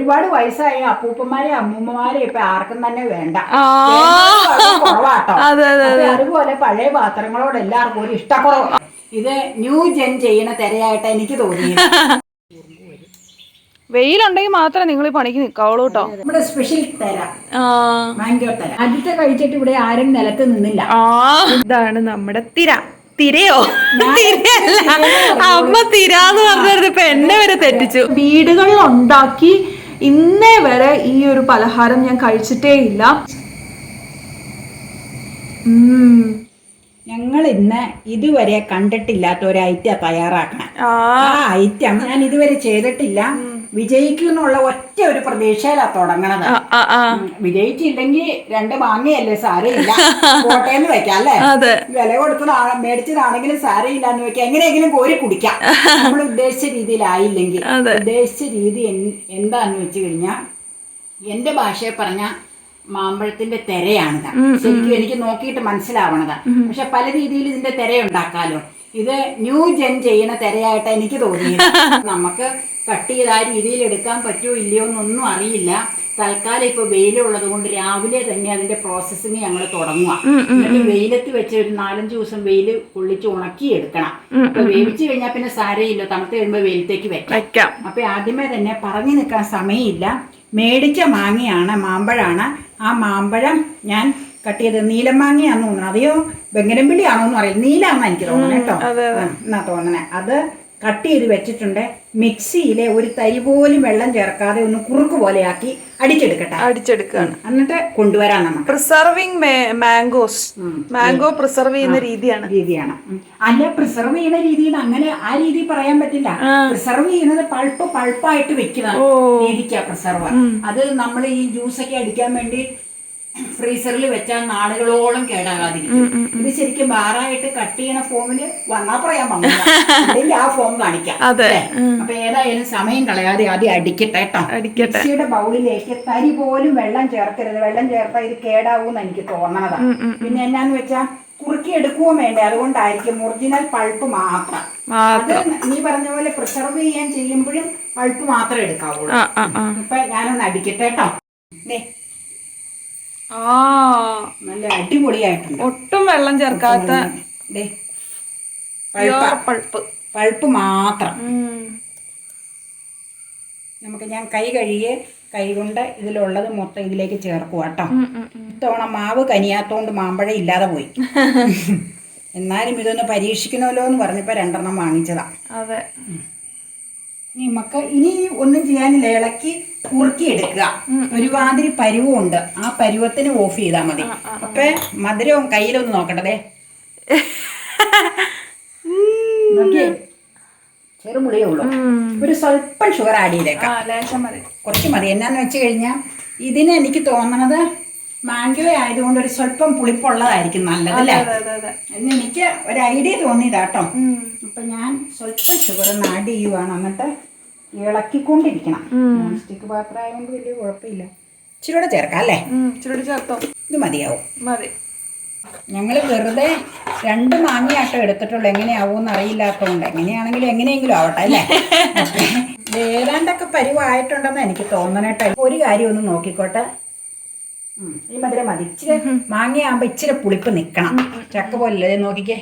ഒരുപാട് വയസ്സായ അപ്പൂപ്പന്മാരെ അമ്മൂമ്മമാരെ ഇപ്പൊ ആർക്കും തന്നെ വേണ്ട. കുറവാട്ടോ. അതുപോലെ പഴയ പാത്രങ്ങളോട് എല്ലാവർക്കും ഒരു ഇഷ്ടക്കുറവ്. ഇത് ന്യൂ ജെൻ ചെയ്യണ തിരയായിട്ട് എനിക്ക് തോന്നിയത്. വെയിലുണ്ടെങ്കിൽ മാത്രമേ നിങ്ങൾ ഈ പണിക്ക് നിൽക്കാവുള്ളൂ കേട്ടോ. നമ്മുടെ സ്പെഷ്യൽ തര മാംഗോ തര. ആദ്യത്തെ കഴിച്ചിട്ട് ഇവിടെ ആരും നിലത്ത് നിന്നില്ല. ഇതാണ് നമ്മുടെ തിരയോ തിരയല്ല, അമ്മ തിരാന്ന് പറഞ്ഞത് ഇപ്പൊ എന്നെ വരെ തെറ്റിച്ചു. വീടുകളിൽ ഉണ്ടാക്കി ഇന്നേ വരെ ഈ ഒരു പലഹാരം ഞാൻ കഴിച്ചിട്ടേ ഇല്ല. ഞങ്ങൾ ഇന്ന് ഇതുവരെ കണ്ടിട്ടില്ലാത്ത ഒരു ഐറ്റം തയ്യാറാക്കണം. ആ ഐറ്റം ഞാൻ ഇതുവരെ ചെയ്തിട്ടില്ല. വിജയിക്കുന്നുള്ള ഒറ്റ ഒരു പ്രതീക്ഷയിലാ തുടങ്ങണത്. വിജയിച്ചില്ലെങ്കിൽ 2 മാങ്ങയല്ലേ, സാരയില്ല, കോട്ടയെന്ന് വെക്കാം അല്ലേ. വില കൊടുത്തതാണ് മേടിച്ചതാണെങ്കിലും സാരയില്ല എന്ന് വെക്കാം, എങ്ങനെയെങ്കിലും കോരി കുടിക്കാം. നമ്മൾ ഉദ്ദേശിച്ച രീതിയിലായില്ലെങ്കിൽ. ഉദ്ദേശിച്ച രീതി എന്താന്ന് വെച്ച് കഴിഞ്ഞാൽ എന്റെ ഭാഷയിൽ പറഞ്ഞ മാമ്പഴത്തിന്റെ തിരയാണിത്. ശരിക്കും എനിക്ക് നോക്കിയിട്ട് മനസ്സിലാവണത്. പക്ഷെ പല രീതിയിൽ ഇതിന്റെ തിരയുണ്ടാക്കാലോ. ഇത് ന്യൂ ജെൻ ചെയ്യണ തിരയായിട്ട് എനിക്ക് തോന്നിയത്. നമുക്ക് കട്ട് ചെയ്ത് ആ രീതിയിൽ എടുക്കാൻ പറ്റുമോ ഇല്ലയോ എന്നൊന്നും അറിയില്ല. തൽക്കാലം ഇപ്പൊ വെയിലുള്ളത് കൊണ്ട് രാവിലെ തന്നെ അതിന്റെ പ്രോസസ്സിങ് ഞങ്ങൾ തുടങ്ങുക. എന്നിട്ട് വെയിലത്ത് വെച്ച് ഒരു 4-5 ദിവസം വെയില് കൊള്ളിച്ച് ഉണക്കി എടുക്കണം. അപ്പൊ വേവിച്ച് കഴിഞ്ഞാൽ പിന്നെ സാരയില്ല, തണുത്ത് കഴിയുമ്പോൾ വെയിലത്തേക്ക് വെക്കാം. അപ്പൊ ആദ്യമേ തന്നെ പറഞ്ഞു നിൽക്കാൻ സമയമില്ല. മേടിച്ച മാങ്ങയാണ്, മാമ്പഴാണ്. ആ മാമ്പഴം ഞാൻ കട്ട് ചെയ്ത് നീലം മാങ്ങയാന്ന് തോന്നണം, അതെയോ ബംഗനമ്പിള്ളിയാണോന്ന് അറിയില്ല, നീലാന്ന് എനിക്ക് തോന്നണം കേട്ടോ, എന്നാ തോന്നണേ. അത് കട്ട് ചെയ്ത് വെച്ചിട്ടുണ്ട്. മിക്സിയിലെ ഒരു തരി പോലും വെള്ളം ചേർക്കാതെ ഒന്ന് കുറുക്ക് പോലെയാക്കി അടിച്ചെടുക്കുകയാണ്. എന്നിട്ട് കൊണ്ടുവരാൻ നമുക്ക് പ്രിസർവിങ് മാംഗോ പ്രിസർവ് ചെയ്യുന്ന രീതിയാണ്. അല്ല, പ്രിസർവ് ചെയ്യുന്ന രീതിയിൽ അങ്ങനെ ആ രീതി പറയാൻ പറ്റില്ല. പ്രിസർവ് ചെയ്യുന്നത് പൾപ്പായിട്ട് വെക്കുന്ന രീതിക്കാ പ്രിസർവ്. അത് നമ്മൾ ഈ ജ്യൂസൊക്കെ അടിക്കാൻ വേണ്ടി ഫ്രീസറിൽ വെച്ചാൽ നാളുകളോളം കേടാകാതിരിക്കും. ഇത് ശരിക്കും ബാറായിട്ട് കട്ട് ചെയ്യണ ഫോമില് വന്നാ പറയാൻ പറ്റില്ല, അല്ലെങ്കിൽ ആ ഫോം കാണിക്കാം. അപ്പൊ ഏതായാലും സമയം കളയാതെ ആദ്യം അടിക്കട്ടെ കേട്ടോ. മിക്സിയുടെ ബൗളിലേക്ക് തരി പോലും വെള്ളം ചേർക്കരുത്. വെള്ളം ചേർത്താൽ ഇത് കേടാവൂന്ന് എനിക്ക് തോന്നണതാ. പിന്നെ എന്നാന്ന് വെച്ചാ കുറുക്കി എടുക്കുകയോ വേണ്ടേ, അതുകൊണ്ടായിരിക്കും ഒറിജിനൽ പൾപ്പ് മാത്രം. അത് നീ പറഞ്ഞ പോലെ പ്രിസർവ് ചെയ്യാൻ ചെയ്യുമ്പോഴും പൾപ്പ് മാത്രമേ എടുക്കാവുള്ളൂ. ഇപ്പൊ ഞാനൊന്ന് അടിക്കട്ടെ കേട്ടോ. നല്ല അടിപൊളിയായിട്ടുണ്ട്. ഒട്ടും വെള്ളം ചേർക്കാത്ത പൾപ്പ് മാത്രം. നമുക്ക് ഞാൻ കൈ കഴുകിയ കൈ കൊണ്ട് ഇതിലുള്ളത് മൊത്തം ഇതിലേക്ക് ചേർക്കുക കേട്ടോ. ഇത്തവണ മാവ് കനിയാത്തോണ്ട് മാമ്പഴം ഇല്ലാതെ പോയി. എന്നാലും ഇതൊന്ന് പരീക്ഷിക്കണമല്ലോ എന്ന് പറഞ്ഞപ്പോ 2 വാങ്ങിച്ചതാ. അതെ, നമുക്ക് ഇനി ഒന്നും ചെയ്യാനില്ല, ഇളക്കി കുറുക്കി എടുക്കുക. ഒരുമാതിരി പരുവുണ്ട്, ആ പരുവത്തിന് ഓഫ് ചെയ്താൽ മതി. അപ്പൊ മധുരവും കയ്യിലൊന്ന് നോക്കട്ടെ. നോക്കിയേ, ചെറുപുളിയേ ഉള്ളൂ. ഒരു സ്വല്പം ഷുഗർ ആഡ് ചെയ്തേക്കാം, കുറച്ച് മതി. എന്നാന്ന് വെച്ച് കഴിഞ്ഞാൽ ഇതിന് എനിക്ക് തോന്നണത് മാംഗോ ആയതുകൊണ്ട് ഒരു സ്വല്പം പുളിപ്പുള്ളതായിരിക്കും നല്ലതല്ലേ എന്ന് എനിക്ക് ഒരു ഐഡിയ തോന്നിയതാട്ടോ. അപ്പൊ ഞാൻ സ്വല്പം ഷുഗർ ഒന്ന് ആഡ് ചെയ്യുവാണ്. എന്നിട്ട് ഇളക്കിക്കൊണ്ടിരിക്കണം. നോൺ സ്റ്റിക്ക് പാത്രം ആയതുകൊണ്ട് വലിയ കുഴപ്പമില്ല. ഇച്ചിരൂടെ ചേർക്കാം അല്ലേ? ചേർത്തോ, ഇത് മതിയാവും. ഞങ്ങൾ വെറുതെ 2 മാങ്ങയാട്ടോ എടുത്തിട്ടുള്ളൂ. എങ്ങനെയാവൂന്ന് അറിയില്ലാത്തതുകൊണ്ട് എങ്ങനെയാണെങ്കിലും എങ്ങനെയെങ്കിലും ആവട്ടെ അല്ലേ. ഏതാണ്ടൊക്കെ പരിവായിട്ടുണ്ടെന്ന് എനിക്ക് തോന്നണേട്ടോ. ഒരു കാര്യം ഒന്ന് നോക്കിക്കോട്ടെ, ഈ മധുരം മതി. ഇച്ചിരി മാങ്ങയാകുമ്പോ ഇച്ചിരി പുളിപ്പ് നിക്കണം. ചക്ക പോലല്ലേ, നോക്കിക്കേ.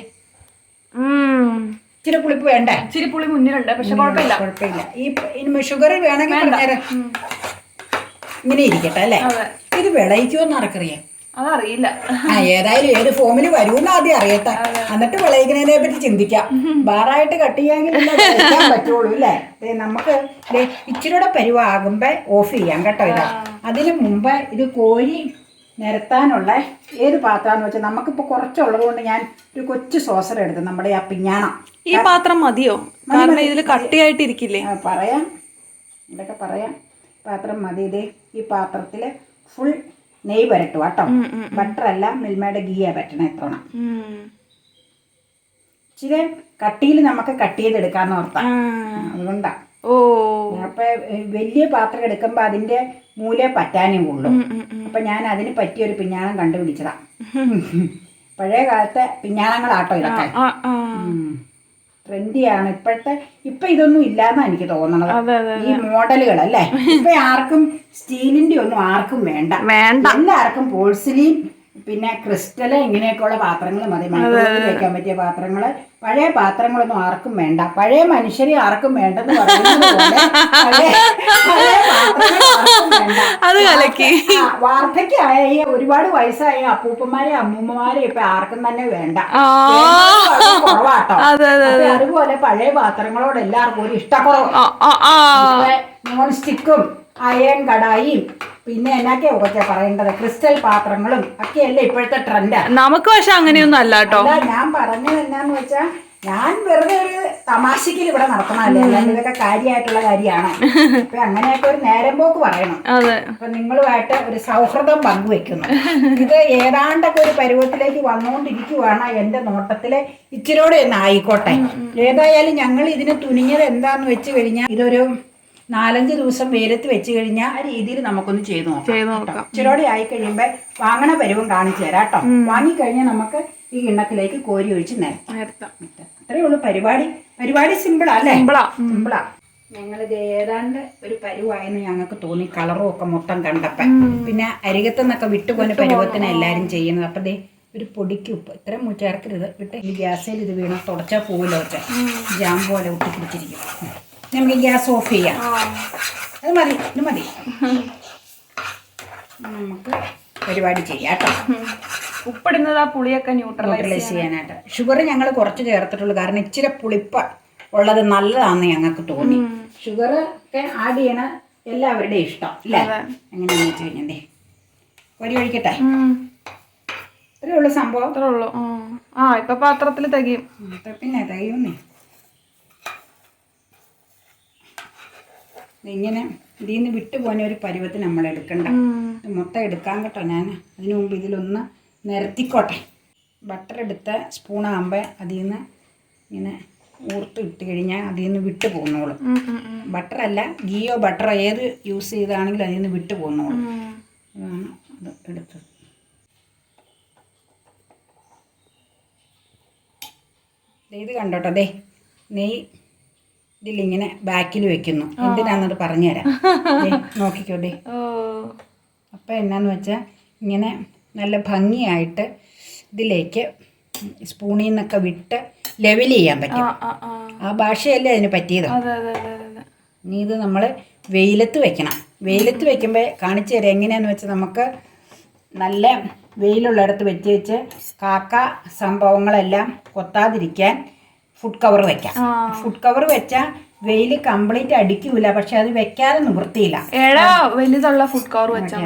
ഇച്ചിരി പുളിപ്പ് വേണ്ടേ? ഇച്ചിരി പുളി മുന്നിലുണ്ട്, പക്ഷെ കുഴപ്പമില്ല. ഈ ഷുഗർ വേണമെങ്കിൽ ഇങ്ങനെ ഇരിക്കട്ടെ അല്ലേ. ഇത് വിളയിക്കുമെന്ന് ആർക്കറിയാം? അതറിയില്ല. ഏതായാലും ഏത് ഫോമിൽ വരുമെന്ന് ആദ്യം അറിയട്ടെ, എന്നിട്ട് വിളയിക്കുന്നതിനെ പറ്റി ചിന്തിക്കാം. ബാറായിട്ട് കട്ട് ചെയ്യാമെങ്കിൽ പറ്റുള്ളൂ അല്ലേ. നമുക്ക് ഇച്ചിരിയുടെ പരുവാകുമ്പോ ഓഫ് ചെയ്യാം കേട്ടോ. ഇത് അതിന് മുമ്പ് ഇത് കോരി നിരത്താനുള്ള ഏത് പാത്രമാണെന്ന് വെച്ചാൽ നമുക്കിപ്പോൾ കുറച്ചുള്ളത് കൊണ്ട് ഞാൻ ഒരു കൊച്ചു സോസർ എടുത്ത് നമ്മുടെ ആ പിഞ്ഞാണം. ഈ പാത്രം മതിയോ? കാരണം ഇതിൽ കട്ടിയായിട്ടിരിക്കില്ലേ? പറയാം, ഇതൊക്കെ പറയാം. പാത്രം മതി. ഇത് ഈ പാത്രത്തിൽ ഫുൾ നെയ്യ് വരട്ടു കേട്ടോ. ബട്ടറല്ല, മിൽമയുടെ ഗീയാ പറ്റണം എത്തണം. ഇച്ചിരി കട്ടിയിൽ നമുക്ക് കട്ട് ചെയ്തെടുക്കാന്ന് ഓർത്താം, അതുകൊണ്ടാ. അപ്പൊ വലിയ പാത്രം എടുക്കുമ്പോ അതിന്റെ മൂലേ പറ്റാനേ ഉള്ളൂ. അപ്പൊ ഞാൻ അതിന് പറ്റിയൊരു പിഞ്ഞാണം കണ്ടുപിടിച്ചതാ. പഴയ കാലത്തെ പിഞ്ഞാണങ്ങളാട്ടോ ഇതൊക്കെ. ട്രെൻഡിയാണ് ഇപ്പൊ ഇതൊന്നും ഇല്ലാന്നാ എനിക്ക് തോന്നണത്. അതെ അതെ ഈ മോഡലുകൾ അല്ലേ. ഇപ്പൊ ആർക്കും സ്റ്റീലിന്റെ ഒന്നും ആർക്കും വേണ്ട. എല്ലാവർക്കും പോഴ്സിലിൻ പിന്നെ ക്രിസ്റ്റല് ഇങ്ങനെയൊക്കെയുള്ള പാത്രങ്ങൾ മതി. മൈക്രോവേവിൽ വെക്കാൻ പറ്റിയ പാത്രങ്ങള്. പഴയ പാത്രങ്ങളൊന്നും ആർക്കും വേണ്ട. പഴയ മനുഷ്യരെ ആർക്കും വേണ്ടെന്ന് പറയുന്നത് പോലെ പഴയ പാത്രങ്ങൾ ആർക്കും വേണ്ട. വാർദ്ധക്യമായ ഈ ഒരുപാട് വയസ്സായ അപ്പൂപ്പന്മാരെ അമ്മൂമ്മമാരെ ഇപ്പൊ ആർക്കും തന്നെ വേണ്ട. കുറവാട്ടോ. അതുപോലെ പഴയ പാത്രങ്ങളോട് എല്ലാവർക്കും ഒരു ഇഷ്ടക്കുറവ്. നോൺ സ്റ്റിക്കും അയൺ കടായിയും പിന്നെ എന്നൊക്കെയാ ഒക്കെ പറയേണ്ടത്, ക്രിസ്റ്റൽ പാത്രങ്ങളും ഒക്കെയല്ലേ ഇപ്പോഴത്തെ ട്രെൻഡ്. നമുക്ക് പക്ഷെ അങ്ങനെയൊന്നും അല്ല കേട്ടോ. ഞാൻ പറഞ്ഞത് എന്നാന്ന് വെച്ചാൽ ഞാൻ വെറുതെ ഒരു തമാശക്ക് ഇവിടെ നടത്തണല്ലേ, അല്ലാണ്ട് ഇതൊക്കെ കാര്യമായിട്ടുള്ള കാര്യമാണ്. അപ്പൊ അങ്ങനെയൊക്കെ ഒരു നേരം പോക്ക് പറയണം. അപ്പൊ നിങ്ങളുമായിട്ട് ഒരു സൗഹൃദം പങ്കുവെക്കുന്നു. ഇത് ഏതാണ്ടൊക്കെ ഒരു പരുവത്തിലേക്ക് വന്നുകൊണ്ടിരിക്കുവാണ് എന്റെ നോട്ടത്തില്. ഇച്ചിരിയോടെ ഒന്ന് ആയിക്കോട്ടെ. ഏതായാലും ഞങ്ങൾ ഇതിന് തുനിഞ്ഞത് എന്താന്ന് വെച്ച് കഴിഞ്ഞാൽ ഇതൊരു 4-5 ദിവസം വെയിലത്ത് വെച്ച് കഴിഞ്ഞാൽ ആ രീതിയിൽ നമുക്കൊന്ന് ചെയ്ത് നോക്കാം. ഇച്ചിരോടെ ആയി കഴിയുമ്പോ വാങ്ങണ പരുവം കാണിച്ചു തരാം കേട്ടോ. വാങ്ങിക്കഴിഞ്ഞാൽ നമുക്ക് ഈ കിണ്ണത്തിലേക്ക് കോരി ഒഴിച്ച് നേരത്താം. അത്രേ ഉള്ളൂ പരിപാടി. സിമ്പിളാ അല്ലേ? സിമ്പിളാ. ഞങ്ങളിത് ഏതാണ്ട് ഒരു പരുവായെന്ന് ഞങ്ങൾക്ക് തോന്നി, കളറും ഒക്കെ മൊത്തം കണ്ടപ്പോ. പിന്നെ അരികത്തുനിന്നൊക്കെ വിട്ടുപോകുന്ന പരുവത്തിന് എല്ലാരും ചെയ്യുന്നത്. അപ്പൊ ദേ ഒരു പൊടിക്ക് ഉപ്പ് ഇത്രയും ചേർക്കരുത്. വിട്ട് ഈ ഗ്യാസിൽ ഇത് വീണ തുടച്ചാൽ പോവില്ല. ഒറ്റ ജാം പോലെ ഒട്ടിപ്പിടിച്ചിരിക്കും. നമുക്ക് ഗ്യാസ് ഓഫ് ചെയ്യാം. അത് മതി, ഇത് മതി. നമുക്ക് പരിപാടി ചെയ്യാം കേട്ടോ. ഉപ്പിടുന്നത് ആ പുളിയൊക്കെ ന്യൂട്രലൈസ് ചെയ്യാനായിട്ട്. ഷുഗർ ഞങ്ങൾ കുറച്ച് ചേർത്തിട്ടുള്ളൂ, കാരണം ഇച്ചിരി പുളിപ്പ് ഉള്ളത് നല്ലതാണെന്ന് ഞങ്ങൾക്ക് തോന്നി. ഷുഗർ ഒക്കെ ആഡ് ചെയ്യണ എല്ലാവരുടെയും ഇഷ്ടം അല്ലേ? എങ്ങനെയാണെന്ന് വെച്ച് കഴിഞ്ഞേ ഒരു ഒഴിക്കട്ടെ. ഇത്രേ ഉള്ളൂ സംഭവം. അത്രേ ഉള്ളൂ. ഇപ്പൊ പാത്രത്തിൽ തികയും. പിന്നെ തികയുന്നേ. ഇങ്ങനെ ഇതിൽ നിന്ന് വിട്ടുപോകുന്ന ഒരു പരുവത്തിന് നമ്മൾ എടുക്കണ്ട. മൊത്തം എടുക്കാൻ കേട്ടോ. ഞാൻ അതിനു മുമ്പ് ഇതിലൊന്ന് നിരത്തിക്കോട്ടെ. ബട്ടർ എടുത്ത സ്പൂണാകുമ്പോൾ അതിൽ നിന്ന് ഇങ്ങനെ ഊർത്ത് ഇട്ട് കഴിഞ്ഞാൽ അതിൽ നിന്ന് വിട്ടു പോകുന്നോളും. ബട്ടറല്ല, ഗീയോ ബട്ടറോ ഏത് യൂസ് ചെയ്താണെങ്കിലും അതിൽ നിന്ന് വിട്ടു പോകുന്നോളും. അതാണ് അത് എടുത്തത്. ഇത് കണ്ടോട്ടോ. ദേ നെയ്യ് ഇതിലിങ്ങനെ ബാക്കിൽ വെക്കുന്നു. എന്തിനാന്നത് പറഞ്ഞുതരാം. നോക്കിക്കോട്ടെ. അപ്പം എന്നാന്ന് വെച്ചാൽ ഇങ്ങനെ നല്ല ഭംഗിയായിട്ട് ഇതിലേക്ക് സ്പൂണിൽ നിന്നൊക്കെ വിട്ട് ലെവൽ ചെയ്യാൻ പറ്റും. ആ ഭാഷയല്ലേ അതിന് പറ്റിയത്. ഇനി ഇത് നമ്മൾ വെയിലത്ത് വെക്കണം. വെയിലത്ത് വെക്കുമ്പോൾ കാണിച്ചു തരാം എങ്ങനെയാന്ന് വെച്ചാൽ നമുക്ക് നല്ല വെയിലുള്ളിടത്ത് വെച്ച് കാക്ക സംഭവങ്ങളെല്ലാം കൊത്താതിരിക്കാൻ ഫുഡ് കവർ വെക്കാം. ഫുഡ് കവർ വെച്ചാൽ വെയിൽ കംപ്ലീറ്റ് അടിക്കൂല, പക്ഷെ അത് വെക്കാതെ നിവൃത്തിയില്ല. വലുതുള്ള ഫുഡ് കവർ വെച്ചാൽ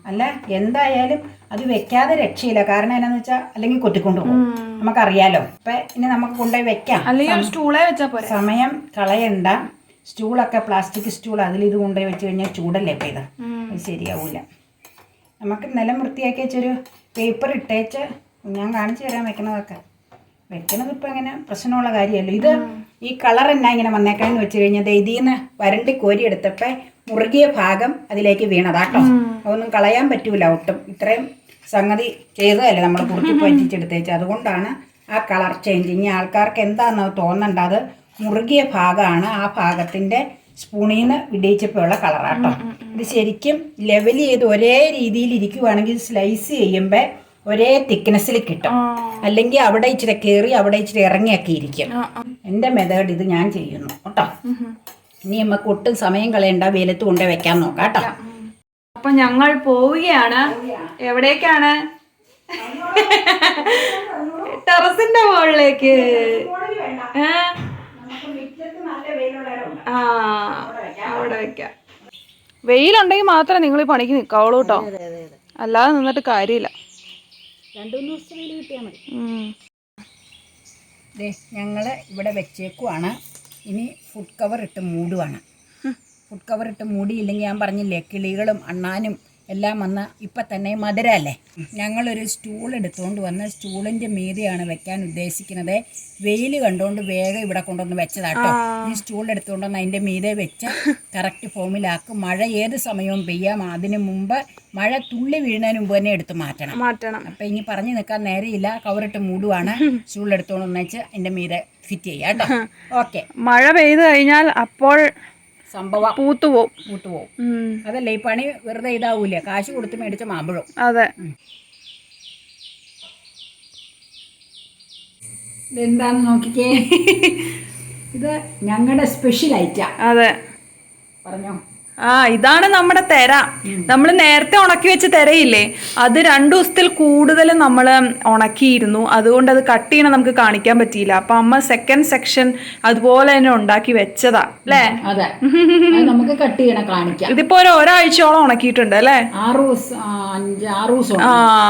അല്ല, എന്തായാലും അത് വെക്കാതെ രക്ഷയില്ല. കാരണം എന്നാന്ന് വെച്ചാൽ അല്ലെങ്കിൽ കൊത്തിക്കൊണ്ടു പോകും, നമുക്കറിയാലോ. അപ്പൊ ഇനി നമുക്ക് കൊണ്ടുപോയി വെക്കാം. സ്റ്റൂളേ വെച്ചാൽ പോരെ, സമയം കളയണ്ട. സ്റ്റൂളൊക്കെ പ്ലാസ്റ്റിക് സ്റ്റൂൾ, അതിൽ ഇത് കൊണ്ടുപോയി വെച്ച് കഴിഞ്ഞാൽ ചൂടല്ലേ ഇപ്പം ഇത്, അത് ശരിയാവൂല. നമുക്ക് നിലം വൃത്തിയാക്കി വെച്ചൊരു പേപ്പർ ഇട്ടേച്ച് ഞാൻ കാണിച്ചു തരാൻ വെക്കണതൊക്കെ. വെക്കണത് ഇപ്പം അങ്ങനെ പ്രശ്നമുള്ള കാര്യമല്ലോ. ഇത് ഈ കളർ എന്നാ ഇങ്ങനെ വന്നേക്കാന്ന് വെച്ച് കഴിഞ്ഞാൽ ഇതിൽ നിന്ന് വരണ്ടി കോരി എടുത്തപ്പോൾ മുറുകിയ ഭാഗം അതിലേക്ക് വീണതാട്ടോ. അതൊന്നും കളയാൻ പറ്റൂല ഒട്ടും. ഇത്രയും സംഗതി ചെയ്തതല്ലേ നമ്മൾ കുറുക്കി പറ്റിച്ചെടുത്തേച്ച്, അതുകൊണ്ടാണ് ആ കളർ ചേഞ്ച്. ഇനി ആൾക്കാർക്ക് എന്താണെന്ന് തോന്നണ്ട, അത് മുറുകിയ ഭാഗമാണ്. ആ ഭാഗത്തിൻ്റെ സ്പൂണിൽ നിന്ന് വിടിയിച്ചപ്പോഴുള്ള കളറാട്ടോ. ഇത് ശരിക്കും ലെവൽ ചെയ്ത് ഒരേ രീതിയിൽ ഇരിക്കുവാണെങ്കിൽ സ്ലൈസ് ചെയ്യുമ്പോൾ ഒരേ തിക്നെസ്സിൽ കിട്ടും. അല്ലെങ്കിൽ അവിടെ ഇച്ചിരി കയറി അവിടെ ഇച്ചിരി ഇറങ്ങിയൊക്കെ ഇരിക്കും. എൻ്റെ മെത്തേഡ് ഇത് ഞാൻ ചെയ്യുന്നു കേട്ടോ. ഇനി നമുക്ക് ഒട്ടും സമയം കളയണ്ട, വെയിലത്ത് കൊണ്ടേ വെക്കാൻ നോക്കാം കേട്ടോ. അപ്പൊ ഞങ്ങൾ പോവുകയാണ്. എവിടേക്കാണ്? ടെറസിന്റെ മുകളിലേക്ക്. അവിടെ വെക്കാം. വെയിലുണ്ടെങ്കിൽ മാത്രമേ നിങ്ങൾ ഈ പണിക്ക് നിൽക്കാവുള്ളൂ കേട്ടോ, അല്ലാതെ നിന്നിട്ട് കാര്യമില്ല. 2-3 ദിവസത്തെ വെയിൽ കിട്ടിയാൽ മതി. ഞങ്ങൾ ഇവിടെ വെച്ചേക്കുവാണ്. ഇനി ഫുഡ് കവർ ഇട്ട് മൂടുവാണ്. ഫുഡ് കവർ ഇട്ട് മൂടിയില്ലെങ്കിൽ ഞാൻ പറഞ്ഞില്ലേ, കിളികളും അണ്ണാനും എല്ലാം വന്ന് ഇപ്പം തന്നെ മധുരമല്ലേ, ഞങ്ങളൊരു സ്റ്റൂൾ എടുത്തുകൊണ്ട് വന്ന് സ്റ്റൂളിൻ്റെ മീതെയാണ് വെക്കാൻ ഉദ്ദേശിക്കുന്നത്. വെയിൽ കണ്ടുകൊണ്ട് വേഗം ഇവിടെ കൊണ്ടുവന്ന് വെച്ചതാട്ടോ. ഈ സ്റ്റൂൾ എടുത്തുകൊണ്ട് വന്ന് അതിൻ്റെ മീതെ വെച്ച് കറക്റ്റ് ഫോമിലാക്കും. മഴ ഏത് സമയവും പെയ്യാം. അതിന് മുമ്പ് മഴ തുള്ളി വീഴുന്നതിന് മുമ്പ് തന്നെ എടുത്ത് മാറ്റണം. അപ്പം ഇനി പറഞ്ഞു നിൽക്കാൻ നേരെയില്ല. കവറിട്ട് മൂടുവാണ്. സ്റ്റൂൾ എടുത്തുകൊണ്ട് വന്നേച്ച് അതിൻ്റെ മീതെ ഫിറ്റ് ചെയ്യാം കേട്ടോ. ഓക്കെ. മഴ പെയ്ത് കഴിഞ്ഞാൽ അപ്പോൾ സംഭവം പൂത്തുപോവും. അതല്ലേ ഈ പണി വെറുതെ ഇതാവൂലേ, കാശ് കൊടുത്ത് മേടിച്ച മാമ്പഴം. അതെ. ഇതെന്താന്ന് നോക്കിക്കേ. ഇത് ഞങ്ങളുടെ സ്പെഷ്യൽ ഐറ്റാ. അതെ, പറഞ്ഞോ. ഇതാണ് നമ്മുടെ തെര. നമ്മൾ നേരത്തെ ഉണക്കി വെച്ച തെരയില്ലേ, അത് 2 ദിവസത്തിൽ കൂടുതൽ നമ്മൾ ഉണക്കിയിരുന്നു. അതുകൊണ്ട് അത് കട്ട് ചെയ്യണം നമുക്ക് കാണിക്കാൻ പറ്റിയില്ല. അപ്പൊ അമ്മ സെക്കൻഡ് സെക്ഷൻ അതുപോലെ തന്നെ ഉണ്ടാക്കി വെച്ചതാ അല്ലേ? അതെ, നമുക്ക് കട്ട് ചെയ്യണം കാണിക്കാം. ഇതിപ്പോ ഒരാഴ്ചയോളം ഉണക്കിയിട്ടുണ്ട് അല്ലേ? 6 ദിവസം.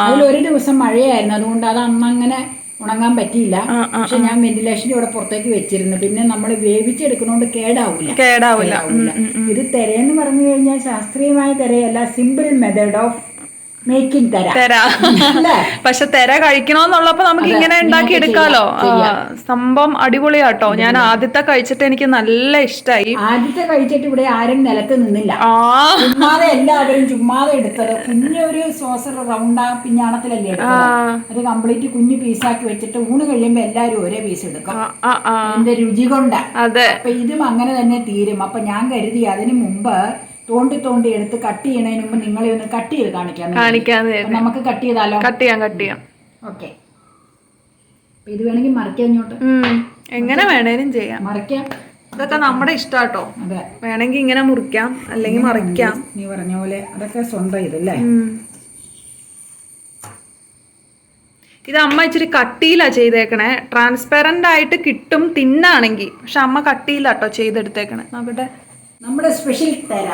അതിലൊരു ദിവസം മഴയായിരുന്നു, അതുകൊണ്ട് അത് അന്നങ്ങനെ ഉണങ്ങാൻ പറ്റിയില്ല. പക്ഷെ ഞാൻ വെന്റിലേഷന്റെ ഇവിടെ പുറത്തേക്ക് വെച്ചിരുന്നു. പിന്നെ നമ്മൾ വേവിച്ചെടുക്കുന്നോണ്ട് കേടാവില്ല. ഇത് തെരയെന്ന് പറഞ്ഞു കഴിഞ്ഞാൽ ശാസ്ത്രീയമായ തെരയല്ല, സിമ്പിൾ മെത്തേഡ് ഓഫ് മേക്കിംഗ് തെര. പക്ഷെ തെര കഴിക്കണോന്നുള്ളപ്പോ നമുക്ക് ഇങ്ങനെ ഉണ്ടാക്കി എടുക്കാലോ. സംഭവം അടിപൊളിയാട്ടോ. ഞാൻ ആദ്യത്തെ കഴിച്ചിട്ട് എനിക്ക് നല്ല ഇഷ്ടായി. ആദ്യത്തെ കഴിച്ചിട്ട് ഇവിടെ ആരും നിലത്ത് നിന്നില്ല, ചുമ്മാതെ എല്ലാവരും ചുമ്മാതെ എടുത്തത്. കുഞ്ഞൊരു സോസർ റൗണ്ട് പിഞ്ഞാണത്തിലല്ലേ എടുത്തത്. അത് കംപ്ലീറ്റ് കുഞ്ഞു പീസാക്കി വെച്ചിട്ട് ഊണ് കഴിയുമ്പോ എല്ലാരും ഒരേ പീസ് എടുക്കും. അതിന്റെ രുചി കൊണ്ട്. അപ്പൊ ഇതും അങ്ങനെ തന്നെ തീരും. അപ്പൊ ഞാൻ കരുതി അതിന് മുമ്പ് തോണ്ടി എടുത്ത് കട്ട് ചെയ്യണതിന് മുമ്പ് നിങ്ങളെ ഒന്ന് കട്ട് ചെയ്ത് കാണിക്കാം. നമുക്ക് കട്ട് ചെയ്താലോ? കട്ട് ചെയ്യാം. ഓക്കെ. ഇത് വേണമെങ്കിൽ മറിക്കാം, ഇങ്ങോട്ട് എങ്ങനെ വേണേലും ചെയ്യാം. മറിക്കാം, അതൊക്കെ നമ്മുടെ ഇഷ്ടാട്ടോ. അതെ, വേണമെങ്കിൽ ഇങ്ങനെ മുറിക്കാം, അല്ലെങ്കിൽ മറിക്കാം. നീ പറഞ്ഞ പോലെ അതൊക്കെ സ്വന്തം ഇതല്ലേ. ഇത് അമ്മ ഇച്ചിരി കട്ടിയിലാ ചെയ്തേക്കണേ. ട്രാൻസ്പെറന്റ് ആയിട്ട് കിട്ടും തിന്നാണെങ്കിൽ. പക്ഷെ അമ്മ കട്ടിയിലാട്ടോ ചെയ്തെടുത്തേക്കണേ. നോക്കട്ടെ, നമ്മുടെ സ്പെഷ്യൽ തെര,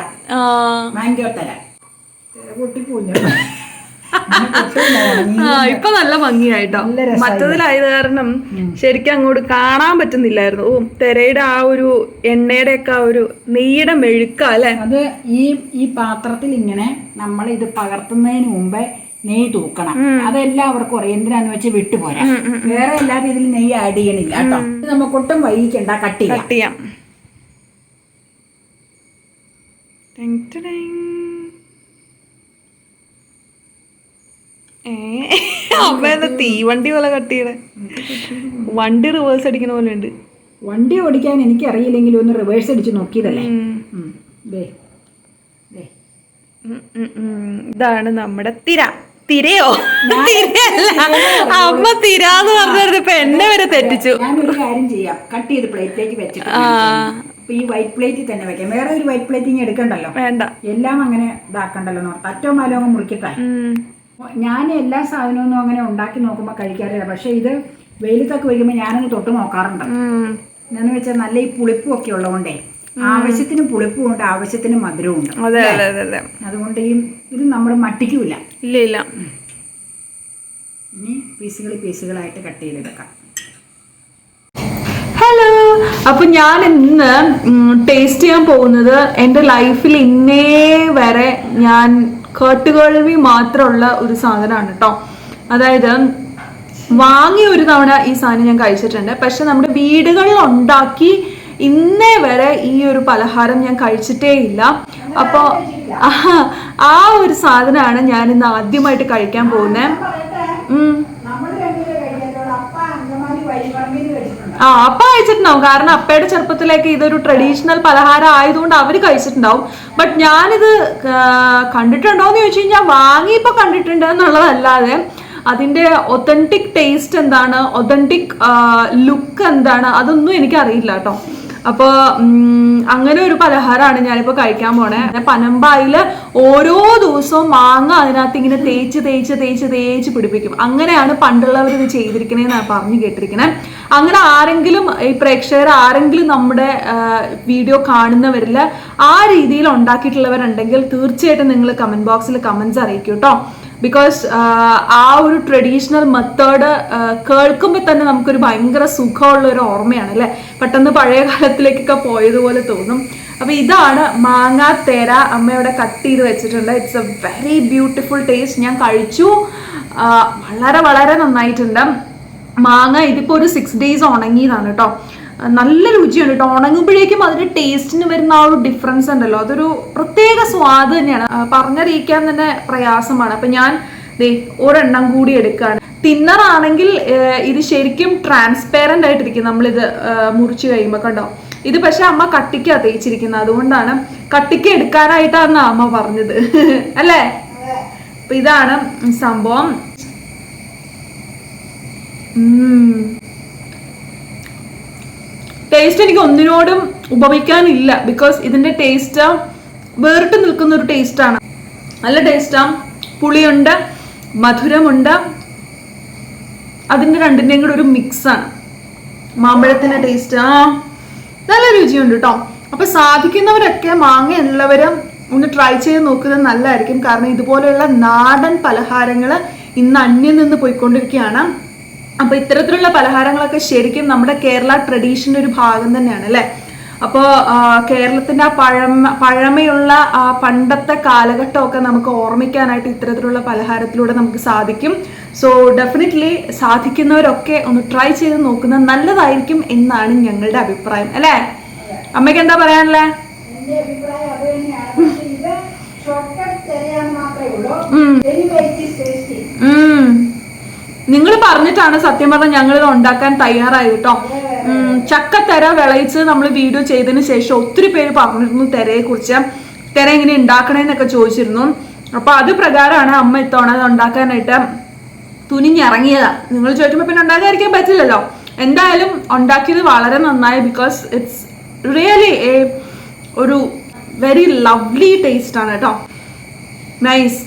മാംഗോ തെര. ഇപ്പൊ നല്ല ഭംഗിയായിട്ടോ. മറ്റതിലായത് കാരണം ശരിക്കും അങ്ങോട്ട് കാണാൻ പറ്റുന്നില്ലായിരുന്നു. തെരയുടെ ആ ഒരു എണ്ണയുടെ ഒക്കെ ആ ഒരു നെയ്യുടെ മെഴുക്ക അല്ലെ. അത് ഈ പാത്രത്തിൽ ഇങ്ങനെ നമ്മൾ ഇത് പകർത്തുന്നതിന് മുമ്പേ നെയ്യ് തൂക്കണം. അതെല്ലാവർക്കും അറിയാം. എന്തിനാന്ന് വെച്ചാൽ വിട്ടുപോരാ. വേറെ എല്ലാ രീതിയിലും നെയ്യ് ആഡ് ചെയ്യണില്ല കേട്ടോ. നമുക്കൊട്ടും വൈകിക്കണ്ട, കട്ട് ചെയ്യാം. അമ്മ തീവണ്ടി പോലെ കട്ടിയുടെ വണ്ടി റിവേഴ്സ് അടിക്കുന്ന പോലെ ഉണ്ട്. വണ്ടി ഓടിക്കാൻ എനിക്ക് അറിയില്ലെങ്കിലും ഒന്ന് റിവേഴ്സ് അടിച്ച് നോക്കിയതല്ലേ. ഇതാണ് നമ്മുടെ തിരയോ? തിരയല്ല, അമ്മ തിരാന്ന് പറഞ്ഞത് ഇപ്പൊ എന്നെ വരെ തെറ്റിച്ചു. ഞാനൊരു കാര്യം ചെയ്യാം, കട്ട് ചെയ്ത് പ്ലേറ്റിലേക്ക് വെച്ചിട്ട് ഈ വൈറ്റ് പ്ലേറ്റിൽ തന്നെ വെക്കാം. വേറെ ഒരു വൈറ്റ് പ്ലേറ്റിങ് എടുക്കണ്ടല്ലോ, വേണ്ട. എല്ലാം അങ്ങനെ ഇതാക്കണ്ടല്ലോ. അറ്റവും മാലോ അങ്ങ് മുറിക്കട്ടെ. ഞാൻ എല്ലാ സാധനവും അങ്ങനെ ഉണ്ടാക്കി നോക്കുമ്പോൾ കഴിക്കാറില്ല. പക്ഷെ ഇത് വെയിലത്തൊക്കെ വയ്ക്കുമ്പോൾ ഞാനൊന്ന് തൊട്ട് നോക്കാറുണ്ട്. എന്താണെന്ന് വെച്ചാൽ നല്ല ഈ പുളിപ്പും ഒക്കെ ഉള്ളതുകൊണ്ടേ ആവശ്യത്തിന് പുളിപ്പും ഉണ്ട്, ആവശ്യത്തിന് മധുരവും ഉണ്ട്. അതുകൊണ്ട് ഇത് നമ്മൾ മട്ടിക്കൂല. ഇല്ല. ഇനി പീസുകളായിട്ട് കട്ട് ചെയ്തെടുക്കാം. ഹലോ, അപ്പൊ ഞാൻ ഇന്ന് ടേസ്റ്റ് ചെയ്യാൻ പോകുന്നത് എൻ്റെ ലൈഫിൽ ഇന്നേ വരെ ഞാൻ കേട്ടുകേൾവി മാത്രമുള്ള ഒരു സാധനമാണ് കേട്ടോ. അതായത് വാങ്ങിയ ഒരു തവണ ഈ സാധനം ഞാൻ കഴിച്ചിട്ടുണ്ട്. പക്ഷെ നമ്മുടെ വീടുകളിൽ ഉണ്ടാക്കി ഇന്നേ വരെ ഈ ഒരു പലഹാരം ഞാൻ കഴിച്ചിട്ടേ ഇല്ല. അപ്പോൾ ആ ഒരു സാധനമാണ് ഞാൻ ഇന്ന് ആദ്യമായിട്ട് കഴിക്കാൻ പോകുന്നത്. അപ്പ കഴിച്ചിട്ടുണ്ടാവും. കാരണം അപ്പയുടെ ചെറുപ്പത്തിലേക്ക് ഇതൊരു ട്രഡീഷണൽ പലഹാരം ആയതുകൊണ്ട് അവര് കഴിച്ചിട്ടുണ്ടാവും. ബട്ട് ഞാനിത് കണ്ടിട്ടുണ്ടോ എന്ന് ചോദിച്ചു കഴിഞ്ഞാൽ വാങ്ങിയപ്പോ കണ്ടിട്ടുണ്ട് എന്നുള്ളതല്ലാതെ അതിന്റെ ഒതന്റിക് ടേസ്റ്റ് എന്താണ്, ഒതന്റിക് ലുക്ക് എന്താണ്, അതൊന്നും എനിക്കറിയില്ല കേട്ടോ. അപ്പോൾ അങ്ങനെ ഒരു പലഹാരമാണ് ഞാനിപ്പോൾ കഴിക്കാൻ പോണേ. പനമ്പായിൽ ഓരോ ദിവസവും മാങ്ങ അതിനകത്ത് ഇങ്ങനെ തേച്ച് പിടിപ്പിക്കും. അങ്ങനെയാണ് പണ്ടുള്ളവർ ഇത് ചെയ്തിരിക്കണേന്നാണ് പറഞ്ഞു കേട്ടിരിക്കണേ. അങ്ങനെ ആരെങ്കിലും ഈ പ്രേക്ഷകർ ആരെങ്കിലും നമ്മുടെ വീഡിയോ കാണുന്നവരിൽ ആ രീതിയിൽ ഉണ്ടാക്കിയിട്ടുള്ളവരുണ്ടെങ്കിൽ തീർച്ചയായിട്ടും നിങ്ങൾ കമന്റ് ബോക്സിൽ കമന്റ്സ് അറിയിക്കും കേട്ടോ. ബിക്കോസ് ആ ഒരു ട്രഡീഷണൽ മെത്തേഡ് കേൾക്കുമ്പോൾ തന്നെ നമുക്കൊരു ഭയങ്കര സുഖമുള്ള ഒരു ഓർമ്മയാണ് അല്ലേ. പെട്ടെന്ന് പഴയ കാലത്തിലേക്കൊക്കെ പോയതുപോലെ തോന്നും. അപ്പൊ ഇതാണ് മാങ്ങാത്തേര. അമ്മയുടെ കട്ട് ചെയ്ത് വെച്ചിട്ടുണ്ട്. It's A very beautiful taste. ഞാൻ കഴിച്ചു, വളരെ വളരെ നന്നായിട്ടുണ്ട്. മാങ്ങ ഇതിപ്പോ ഒരു 6 days ഉണങ്ങിയതാണ് കേട്ടോ. നല്ല രുചിയുണ്ട് കേട്ടോ. ഉണങ്ങുമ്പോഴേക്കും അതിന്റെ ടേസ്റ്റിന് വരുന്ന ആ ഒരു ഡിഫറൻസ് ഉണ്ടല്ലോ, അതൊരു പ്രത്യേക സ്വാദ് തന്നെയാണ്. പറഞ്ഞറിയിക്കാൻ തന്നെ പ്രയാസമാണ്. അപ്പൊ ഞാൻ ഒരെണ്ണം കൂടി എടുക്കുകയാണ്. തിന്നറാണെങ്കിൽ ഇത് ശരിക്കും ട്രാൻസ്പെറന്റ് ആയിട്ടിരിക്കും നമ്മളിത് മുറിച്ച് കഴിയുമ്പോൾ, കണ്ടോ. ഇത് പക്ഷെ അമ്മ കട്ടിക്കാ തേച്ചിരിക്കുന്നത്, അതുകൊണ്ടാണ് കട്ടിക്ക് എടുക്കാനായിട്ടാണ് അമ്മ പറഞ്ഞത് അല്ലേ. അപ്പൊ ഇതാണ് സംഭവം. ടേസ്റ്റ് എനിക്ക് ഒന്നിനോടും ഉപമിക്കാനില്ല. ബിക്കോസ് ഇതിന്റെ ടേസ്റ്റ് വേറിട്ട് നിൽക്കുന്ന ഒരു ടേസ്റ്റാണ്. നല്ല ടേസ്റ്റാ. പുളിയുണ്ട്, മധുരമുണ്ട്, അതിന്റെ രണ്ടിന്റെയും കൂടെ ഒരു മിക്സാണ്. മാമ്പഴത്തിന്റെ ടേസ്റ്റ് നല്ല രുചിയുണ്ട് കേട്ടോ. അപ്പൊ സാധിക്കുന്നവരൊക്കെ മാങ്ങ ഉള്ളവരും ഒന്ന് ട്രൈ ചെയ്ത് നോക്കുന്നത് നല്ലതായിരിക്കും. കാരണം ഇതുപോലെയുള്ള നാടൻ പലഹാരങ്ങൾ ഇന്ന് അന്യം നിന്ന് പോയിക്കൊണ്ടിരിക്കുകയാണ്. അപ്പൊ ഇത്തരത്തിലുള്ള പലഹാരങ്ങളൊക്കെ ശരിക്കും നമ്മുടെ കേരള ട്രഡീഷന്റെ ഒരു ഭാഗം തന്നെയാണ് അല്ലെ. അപ്പോൾ കേരളത്തിന്റെ ആ പഴമയുള്ള ആ പണ്ടത്തെ കാലഘട്ടമൊക്കെ നമുക്ക് ഓർമ്മിക്കാനായിട്ട് ഇത്തരത്തിലുള്ള പലഹാരത്തിലൂടെ നമുക്ക് സാധിക്കും. സോ ഡെഫിനറ്റ്ലി സാധിക്കുന്നവരൊക്കെ ഒന്ന് ട്രൈ ചെയ്ത് നോക്കുന്നത് നല്ലതായിരിക്കും എന്നാണ് ഞങ്ങളുടെ അഭിപ്രായം അല്ലേ. അമ്മയ്ക്ക് എന്താ പറയാനുള്ളേ? നിങ്ങൾ പറഞ്ഞിട്ടാണ് സത്യം പറഞ്ഞാൽ ഞങ്ങൾ ഇത് ഉണ്ടാക്കാൻ തയ്യാറായത് കേട്ടോ. ചക്കത്തെര വിളയിച്ച് നമ്മൾ വീഡിയോ ചെയ്തതിന് ശേഷം ഒത്തിരി പേര് പറഞ്ഞിരുന്നു തെരയെ കുറിച്ച്, തെര എങ്ങനെ ഉണ്ടാക്കണേന്നൊക്കെ ചോദിച്ചിരുന്നു. അപ്പൊ അത് പ്രകാരമാണ് അമ്മ ഇത്തവണ അത് ഉണ്ടാക്കാനായിട്ട് തുനിഞ്ഞിറങ്ങിയതാ. നിങ്ങൾ ചോദിക്കുമ്പോൾ പിന്നെ ഉണ്ടാക്കാതിരിക്കാൻ പറ്റില്ലല്ലോ. എന്തായാലും ഉണ്ടാക്കിയത് വളരെ നന്നായി. ബിക്കോസ് ഇറ്റ്സ് റിയലി ഒരു വെരി ലവ്ലി ടേസ്റ്റ് ആണ് കേട്ടോ. നൈസ്.